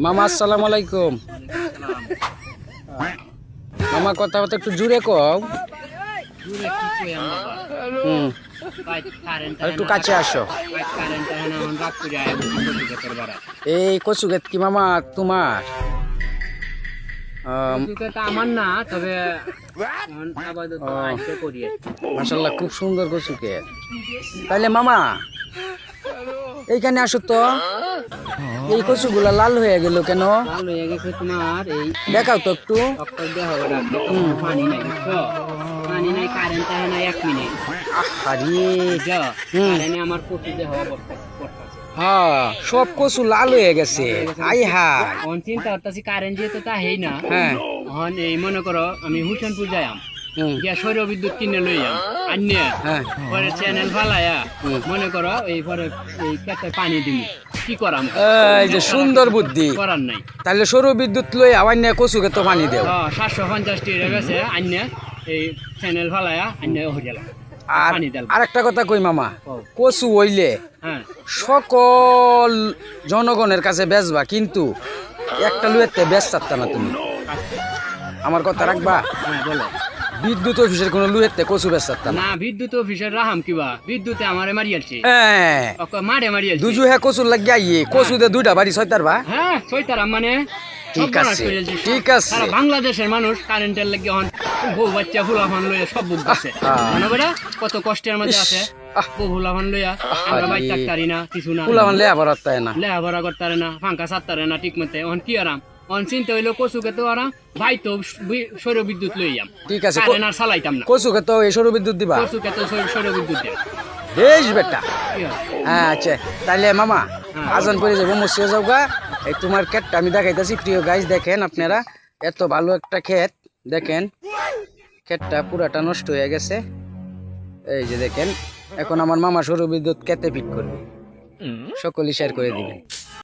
মামা আসসালামু আলাইকুম। মামা কথা কথা একটু জুড়ে কও। একটু কাছে আসো। এই কচু ক্ষেত কি মামা তোমার? আমার না, তবে মাশাআল্লাহ খুব সুন্দর কচু ক্ষেত। তাইলে মামা এইখানে আসো তো। এই কচুগুলা লাল হয়ে গেল কেন? লাল হয়ে গেছে তোমার। এই দেখাও তো একটু। পানি নাই, বুঝছো? পানি নাই, কারেন্ট আছে না 1 মিনিট। আরে আমার কচু দেহ অবস্থা। হ্যাঁ, সব কচু লাল হয়ে গেছে। আই হাই, চিন্তা করতেছি কারেন্ট যেহেতু তা হেই না। হ্যাঁ এই মনে করো আমি হুসেনপুর যাইম, গিয়া সৌর বিদ্যুৎ কিনে লইয়াম, হ্যাঁ পরে চ্যানেল ফালাইয়া মনে করো এই পরে এই খেতে পানি দিম। কি করাম? এই যে সুন্দর বুদ্ধি। করার নাই। তাহলে সৌর বিদ্যুৎ লই আবার নিয়ে কচুকে তো পানি দেও। 750 টাকা গেছে আন্যা এই চ্যানেল ফালাইয়া আন্যা হয়ে গেল। আর আরেকটা কথা কই মামা, কচু হইলে হ্যাঁ সকল জনগণের কাছে বেচবা, কিন্তু একটা লুয়েতে বেচ চাচ্তা না তুমি। আমার কথা রাখবা? হ্যাঁ বলো। বিদ্যুৎ অফিসের কোন লুয়েতে কচু বেচ চাচ্তা না। না, বিদ্যুৎ অফিসের রাহাম কিবা বিদ্যুতে আমারে মারিয়ালছে। হ্যাঁ মারে মারিয়ালছে। দুজু হ্যাঁ কচুর লাগিয়া ইয়ে কচু দে দুইটা বাড়ি ছয়তার বা। হ্যাঁ ছয়তারাম মানে ঠিক আছে ঠিক আছে। সারা বাংলাদেশের মানুষ কারেন্টের লাগি হন বউ বাচ্চা ফুলাফান লইয়া সব বুক আছে। মানে বেটা কত কষ্টের মধ্যে আছে। বউ ফুলাফান লইয়া আমরা বাইক টাকতারি না, কিছু না। ফুলাফান লেয়া ভরাত তাই না, লেয়া ভরা করতারে না, ফাঙ্কা সারতারে না ঠিক মতে। অন কি আরাম, অন চিন্তা হইলো কচুকে তো আরাম ভাই তো সৌর বিদ্যুৎ লইয়াম। ঠিক আছে কারেন্ট আর চালাইতাম না। কচুকে তো এই সৌর বিদ্যুৎ দিবা। কচুকে তো সৌর বিদ্যুৎ দেয়। বেশ বেটা। কি হয়? হ্যাঁ আচ্ছা তাহলে মামা আজান করে যাবো, মসজিদে যাও গা। এই তোমার ক্ষেতটা আমি দেখাইতেছি। প্রিয় গাইস দেখেন আপনারা, এত ভালো একটা ক্ষেত দেখেন। ক্ষেতটা পুরাটা নষ্ট হয়ে গেছে। এই যে দেখেন, এখন আমার মামা সৌর বিদ্যুৎ ক্ষেতে ফিট করবে। সকলেই শেয়ার করে দিবেন।